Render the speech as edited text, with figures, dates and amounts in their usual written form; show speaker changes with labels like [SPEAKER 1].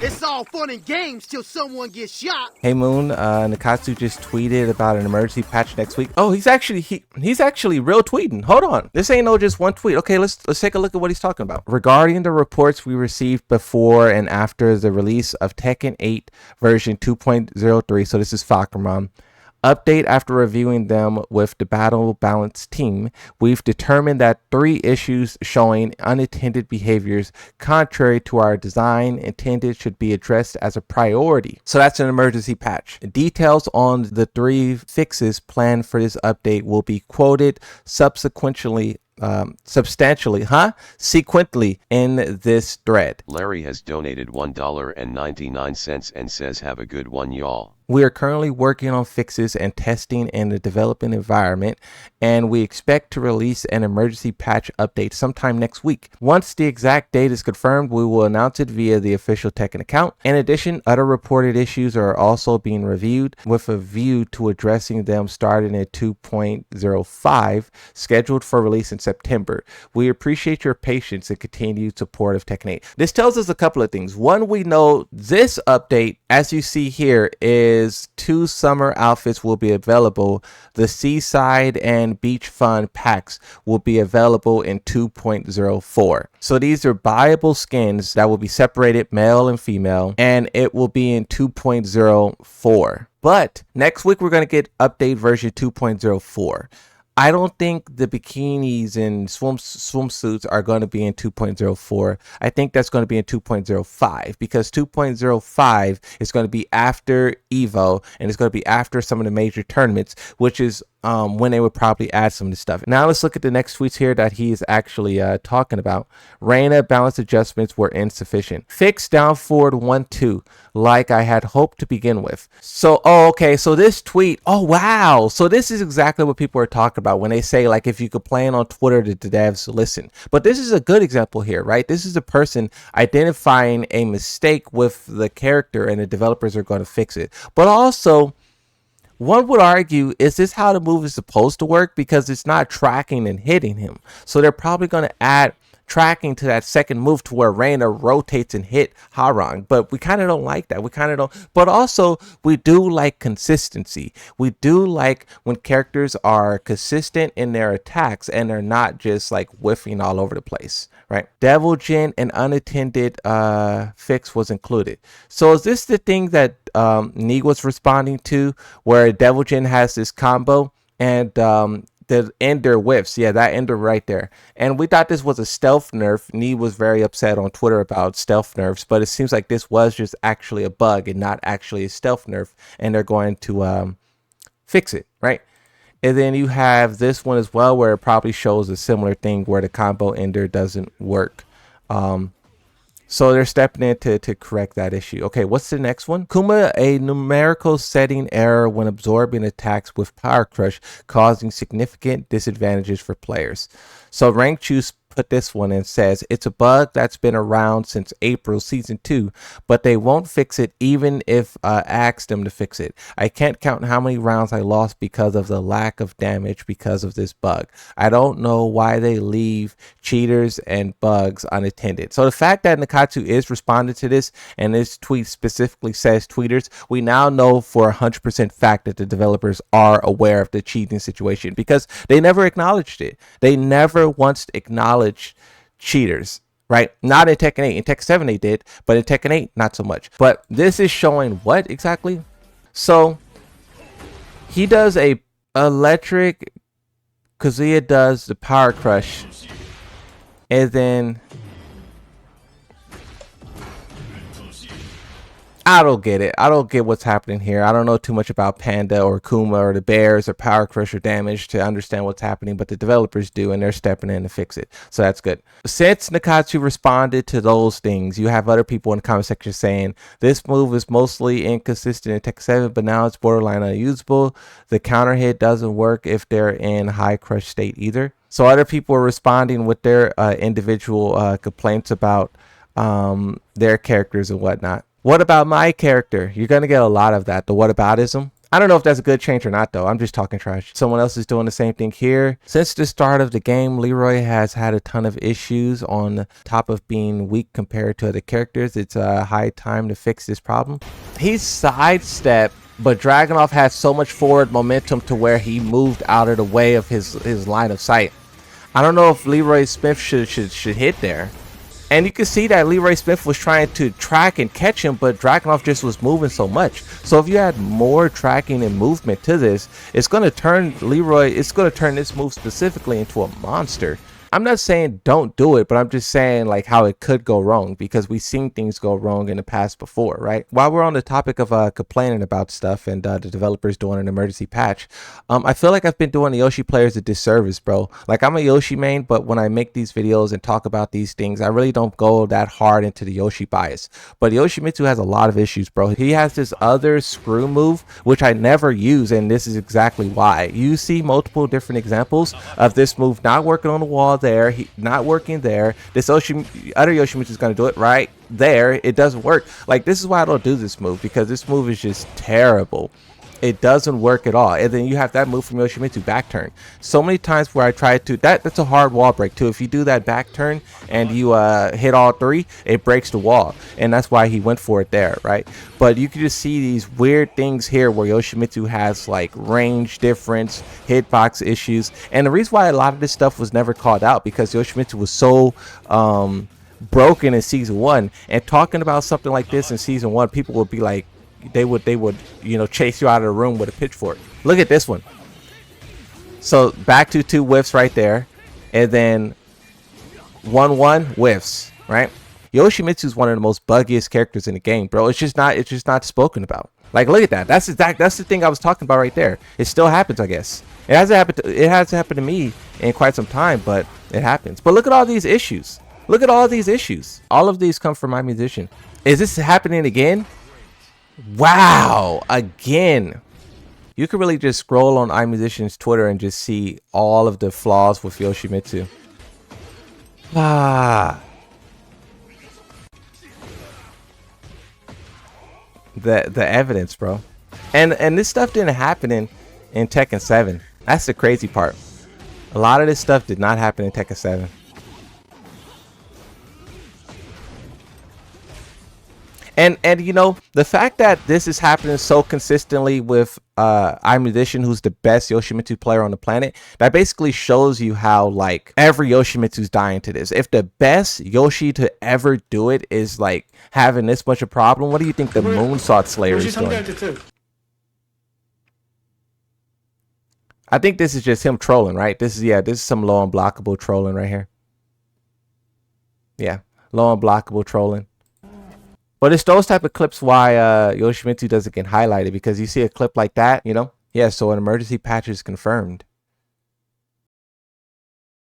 [SPEAKER 1] It's all fun and games till someone gets shot.
[SPEAKER 2] Hey Moon, Nakatsu just tweeted about an emergency patch next week. Oh, he's actually real tweeting. Hold on, this ain't no just one tweet. Okay, let's take a look at what he's talking about. Regarding the reports we received before and after the release of Tekken 8 version 2.03, so this is Fakumram. Update after reviewing them with the Battle Balance team, we've determined that 3 issues showing unattended behaviors contrary to our design intended should be addressed as a priority. So that's an emergency patch. Details on the 3 fixes planned for this update will be quoted sequentially in this thread.
[SPEAKER 3] Larry has donated $1.99 and says, have a good one, y'all.
[SPEAKER 2] We are currently working on fixes and testing in the development environment, and we expect to release an emergency patch update sometime next week. Once the exact date is confirmed, we will announce it via the official Tekken account. In addition, other reported issues are also being reviewed with a view to addressing them starting at 2.05, scheduled for release in September. We appreciate your patience and continued support of Tekken 8. This tells us a couple of things. One, we know this update, as you see here, is 2 summer outfits will be available. The Seaside and Beach Fun packs will be available in 2.04. So these are buyable skins that will be separated male and female, and it will be in 2.04. But next week we're going to get update version 2.04. I don't think the bikinis and swimsuits are going to be in 2.04. I think that's going to be in 2.05 because 2.05 is going to be after Evo and it's going to be after some of the major tournaments, which is when they would probably add some of this stuff. Now let's look at the next tweets here that he is actually talking about. Reina balance adjustments were insufficient. Fix down forward 1-2 like I had hoped to begin with. So, okay. So this tweet, oh wow. So this is exactly what people are talking about when they say like if you complain on Twitter to the devs, listen. But this is a good example here, right? This is a person identifying a mistake with the character and the developers are going to fix it. But also, one would argue, is this how the move is supposed to work? Because it's not tracking and hitting him. So they're probably going to add tracking to that second move to where Reina rotates and hit Harang. But we kind of don't like that. We kind of don't. But also, we do like consistency. We do like when characters are consistent in their attacks and they're not just like whiffing all over the place, right? Devil Jin and unattended fix was included. So is this the thing that Nee was responding to, where Devil Jin has this combo and the ender whiffs? Yeah, that ender right there. And we thought this was a stealth nerf. Nee was very upset on Twitter about stealth nerfs, but it seems like this was just actually a bug and not actually a stealth nerf, and they're going to fix it, right? And then you have this one as well, where it probably shows a similar thing where the combo ender doesn't work. So they're stepping in to correct that issue. Okay, what's the next one? Kuma, a numerical setting error when absorbing attacks with Power Crush, causing significant disadvantages for players. So Rank Juice put this one and says, it's a bug that's been around since April season 2, but they won't fix it even if asked them to fix it. I can't count how many rounds I lost because of the lack of damage because of this bug. I don't know why they leave cheaters and bugs unattended. So the fact that Nakatsu is responding to this, and this tweet specifically says tweeters, we now know for 100% fact that the developers are aware of the cheating situation because they never acknowledged it. They never once acknowledged cheaters, right? Not in Tekken 8. In Tekken 7 they did, but in Tekken 8 not so much. But this is showing what exactly? So he does a electric, Kazuya does the Power Crush, and then I don't get it. I don't get what's happening here. I don't know too much about Panda or Kuma or the Bears or Power Crush or Damage to understand what's happening, but the developers do, and they're stepping in to fix it. So that's good. Since Nakatsu responded to those things, you have other people in the comment section saying, this move is mostly inconsistent in Tekken 7, but now it's borderline unusable. The counter hit doesn't work if they're in high crush state either. So other people are responding with their individual complaints about their characters and whatnot. What about my character? You're going to get a lot of that. The whataboutism. I don't know if that's a good change or not, though. I'm just talking trash. Someone else is doing the same thing here. Since the start of the game, Leroy has had a ton of issues on top of being weak compared to other characters. It's a high time to fix this problem. He's sidestepped, but Dragunov had so much forward momentum to where he moved out of the way of his line of sight. I don't know if Leroy Smith should hit there. And you can see that Leroy Smith was trying to track and catch him, but Dragunov just was moving so much. So if you add more tracking and movement to this, it's going to turn this move specifically into a monster. I'm not saying don't do it, but I'm just saying like how it could go wrong, because we've seen things go wrong in the past before, right? While we're on the topic of complaining about stuff and the developers doing an emergency patch, I feel like I've been doing the Yoshi players a disservice, bro. Like, I'm a Yoshi main, but when I make these videos and talk about these things, I really don't go that hard into the Yoshi bias. But Yoshimitsu has a lot of issues, bro. He has this other screw move, which I never use, and this is exactly why. You see multiple different examples of this move not working on the wall there, not working there. This other Yoshimitsu is going to do it right there. It doesn't work. Like, this is why I don't do this move, because this move is just terrible. It doesn't work at all. And then you have that move from Yoshimitsu, back turn. So many times where I try to, that's a hard wall break too. If you do that back turn and you hit all three, it breaks the wall. And that's why he went for it there, right? But you can just see these weird things here where Yoshimitsu has like range difference, hitbox issues. And the reason why a lot of this stuff was never called out, because Yoshimitsu was so broken in season 1. And talking about something like this in season 1, people would be like, they would you know, chase you out of the room with a pitchfork. Look at this one. So back to 2 whiffs right there, and then 1-1 whiffs, right? Yoshimitsu is one of the most buggiest characters in the game, bro. It's just not spoken about. Like, look at that. That's the thing I was talking about right there. It still happens, I guess. It hasn't happened to me in quite some time, but it happens. But look at all these issues. Look at all these issues. All of these come from my musician. Is this happening again? Wow, again. You could really just scroll on iMusician's Twitter and just see all of the flaws with Yoshimitsu. The evidence, bro. And this stuff didn't happen in Tekken 7. That's the crazy part. A lot of this stuff did not happen in Tekken 7. And you know, the fact that this is happening so consistently with iMusician, who's the best Yoshimitsu player on the planet, that basically shows you how like every Yoshimitsu's dying to this. If the best Yoshi to ever do it is like having this much a problem, what do you think the Moonsault Slayer is doing? I think this is just him trolling, right? This is some low unblockable trolling right here. Yeah, low unblockable trolling. But it's those type of clips why Yoshimitsu doesn't get highlighted, because you see a clip like that, you know? Yeah, so an emergency patch is confirmed.